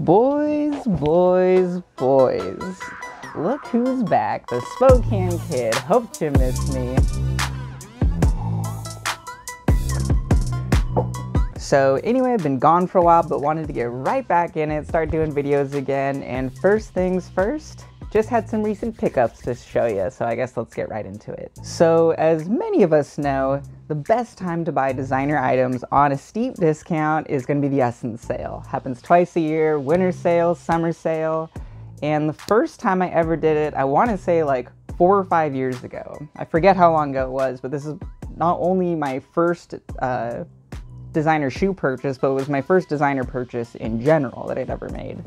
Boys, boys, boys. Look who's back, the Spokane Kid. Hope you missed me. So anyway, I've been gone for a while, but wanted to get right back in it, start doing videos again. And first things first, just had some recent pickups to show you, so I guess let's get right into it. So as many of us know, the best time to buy designer items on a steep discount is going to be the SSENSE sale. Happens twice a year, winter sale, summer sale. And the first time I ever did it, I want to say like 4 or 5 years ago. I forget how long ago it was, but this is not only my first designer shoe purchase, but it was my first designer purchase in general that I'd ever made.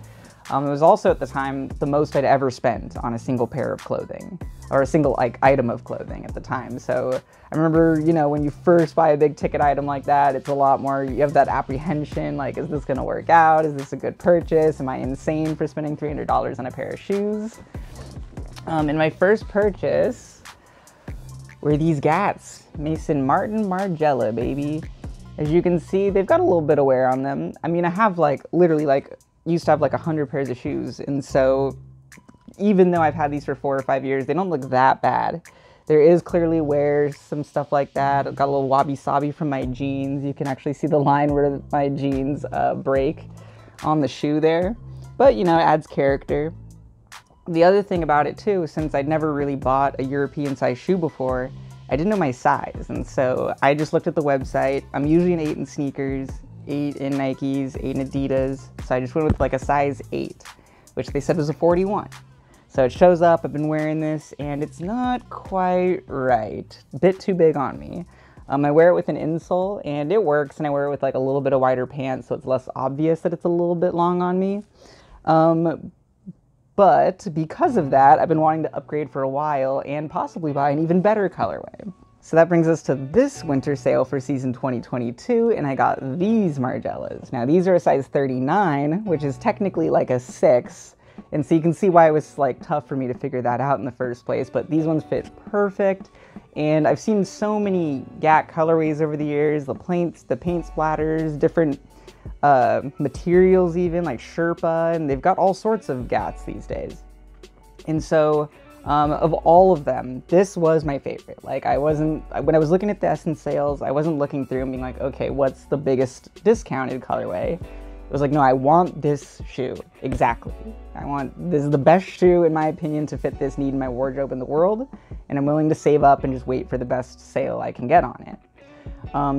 It was also at the time the most I'd ever spent on a single pair of clothing, or a single item of clothing at the time. So I remember, you know, when you first buy a big ticket item like that, it's a lot more, you have that apprehension, like, is this gonna work out? Is this a good purchase? Am I insane for spending $300 on a pair of shoes? And my first purchase were these Gats, Mason Martin Margiela, baby. As you can see, they've got a little bit of wear on them. I mean, I have used to have like 100 pairs of shoes, and so even though I've had these for 4 or 5 years, they don't look that bad. There is clearly wear, some stuff like that. I've got a little wabi-sabi from my jeans. You can actually see the line where my jeans break on the shoe there, but you know, it adds character. The other thing about it too, since I'd never really bought a European size shoe before, I didn't know my size, and so I just looked at the website. I'm usually an 8 in sneakers, 8 in Nikes, 8 in Adidas, so I just went with like a size 8, which they said was a 41. So it shows up, I've been wearing this, and it's not quite right. A bit too big on me. I wear it with an insole, and it works, and I wear it with like a little bit of wider pants, so it's less obvious that it's a little bit long on me. But because of that, I've been wanting to upgrade for a while and possibly buy an even better colorway. So that brings us to this winter sale for season 2022, and I got these Margielas. Now these are a size 39, which is technically like a 6, and so you can see why it was like tough for me to figure that out in the first place, but these ones fit perfect. And I've seen so many GAT colorways over the years, the paint splatters, different materials even, like Sherpa, and they've got all sorts of GATs these days. And so of all of them, this was my favorite. Like when I was looking at the SSENSE sales, I wasn't looking through and being like, okay, what's the biggest discounted colorway? It was like, no, I want this shoe, exactly. This is the best shoe, in my opinion, to fit this need in my wardrobe in the world, and I'm willing to save up and just wait for the best sale I can get on it.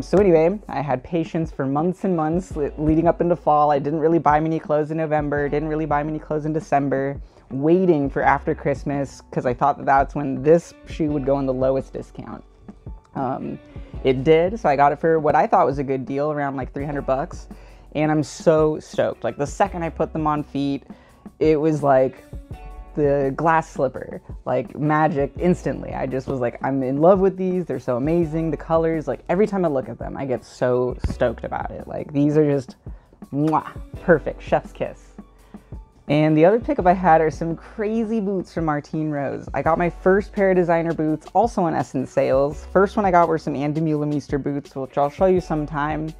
So anyway, I had patience for months and months leading up into fall. I didn't really buy many clothes in November, didn't really buy many clothes in December, waiting for after Christmas because I thought that that's when this shoe would go on the lowest discount. It did, so I got it for what I thought was a good deal, around like 300 bucks, and I'm so stoked. Like the second I put them on feet, it was like the glass slipper, like magic instantly. I just was like, I'm in love with these. They're so amazing. The colors, like every time I look at them, I get so stoked about it. Like these are just mwah, perfect, chef's kiss. And the other pickup I had are some crazy boots from Martine Rose. I got my first pair of designer boots, also on SSENSE sales. First one I got were some Andy Muhlemeister boots, which I'll show you sometime.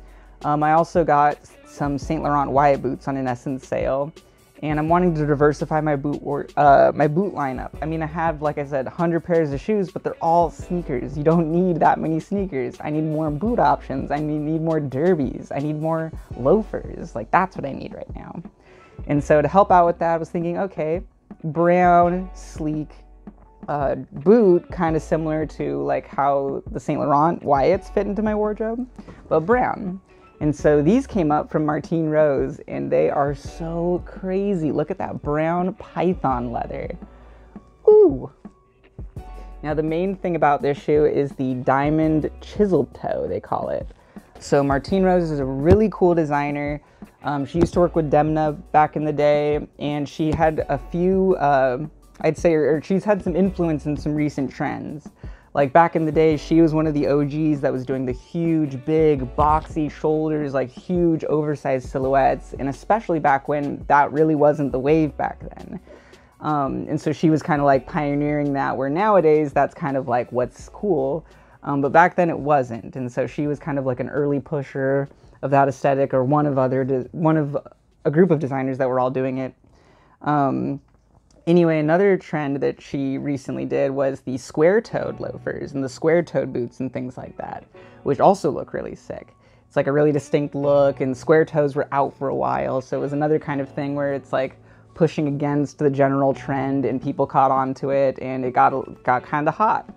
I also got some Saint Laurent Wyatt boots on an SSENSE sale. And I'm wanting to diversify my boot lineup. I mean, I have, like I said, 100 pairs of shoes, but they're all sneakers. You don't need that many sneakers. I need more boot options. I need more derbies. I need more loafers. Like, that's what I need right now. And so to help out with that, I was thinking, okay, brown, sleek boot, kind of similar to like how the Saint Laurent Wyatts fit into my wardrobe, but brown. And so these came up from Martine Rose, and they are so crazy. Look at that brown python leather. Ooh. Now the main thing about this shoe is the diamond chiseled toe, they call it. So Martine Rose is a really cool designer. She used to work with Demna back in the day, and she had a few, I'd say, or she's had some influence in some recent trends. Like back in the day, she was one of the OGs that was doing the huge, big, boxy shoulders, like huge, oversized silhouettes, and especially back when that really wasn't the wave back then. And so she was kind of like pioneering that, where nowadays that's kind of like what's cool, but back then it wasn't. And so she was kind of like an early pusher of that aesthetic, or one of a group of designers that were all doing it. Anyway, another trend that she recently did was the square-toed loafers and the square-toed boots and things like that, which also look really sick. It's like a really distinct look, and square toes were out for a while, so it was another kind of thing where it's like pushing against the general trend, and people caught on to it, and it got kind of hot.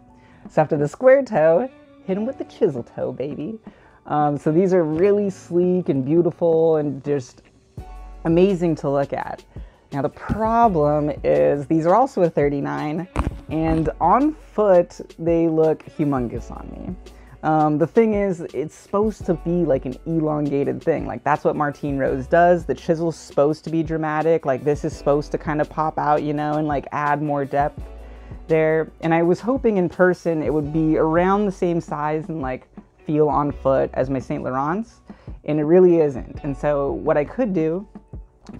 So after the square toe, hit them with the chisel toe, baby. So these are really sleek and beautiful and just amazing to look at. Now the problem is these are also a 39, and on foot they look humongous on me. The thing is, it's supposed to be like an elongated thing. Like that's what Martine Rose does. The chisel's supposed to be dramatic. Like this is supposed to kind of pop out, you know, and like add more depth there. And I was hoping in person it would be around the same size and like feel on foot as my Saint Laurent's, and it really isn't. And so what I could do,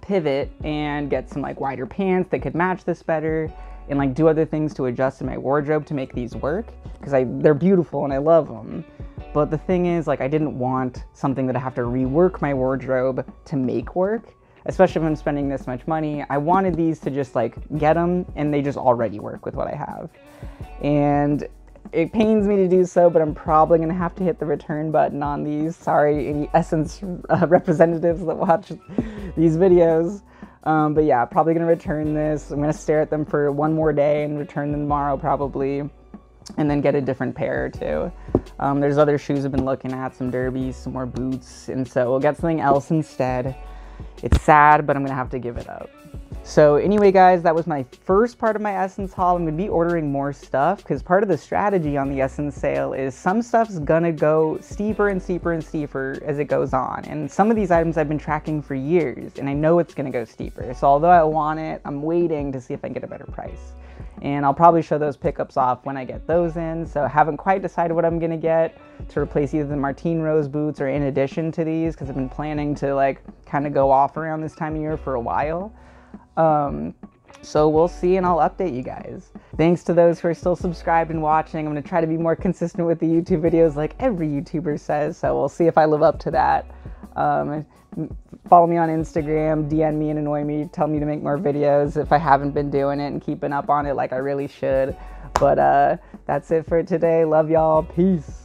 pivot and get some like wider pants that could match this better, and like do other things to adjust in my wardrobe to make these work, because they're beautiful and I love them. But the thing is, like, I didn't want something that I have to rework my wardrobe to make work, especially if I'm spending this much money. I wanted these to just like get them and they just already work with what I have. And it pains me to do so, but I'm probably gonna have to hit the return button on these. Sorry, any Essence representatives that watch these videos. But yeah, probably gonna return this. I'm gonna stare at them for one more day and return them tomorrow probably, and then get a different pair or two. There's other shoes I've been looking at, some derbies, some more boots, and so we'll get something else instead. It's sad, but I'm gonna have to give it up. So anyway, guys, that was my first part of my Essence haul. I'm gonna be ordering more stuff because part of the strategy on the Essence sale is some stuff's gonna go steeper and steeper and steeper as it goes on. And some of these items I've been tracking for years, and I know it's gonna go steeper. So although I want it, I'm waiting to see if I can get a better price. And I'll probably show those pickups off when I get those in. So I haven't quite decided what I'm gonna get to replace either the Martine Rose boots or in addition to these, because I've been planning to like kind of go off around this time of year for a while. So we'll see, and I'll update you guys. Thanks to those who are still subscribed and watching. I'm gonna try to be more consistent with the YouTube videos like every YouTuber says, so we'll see if I live up to that. Follow me on Instagram, DM me and annoy me, tell me to make more videos if I haven't been doing it and keeping up on it like I really should. But that's it for today. Love y'all. Peace.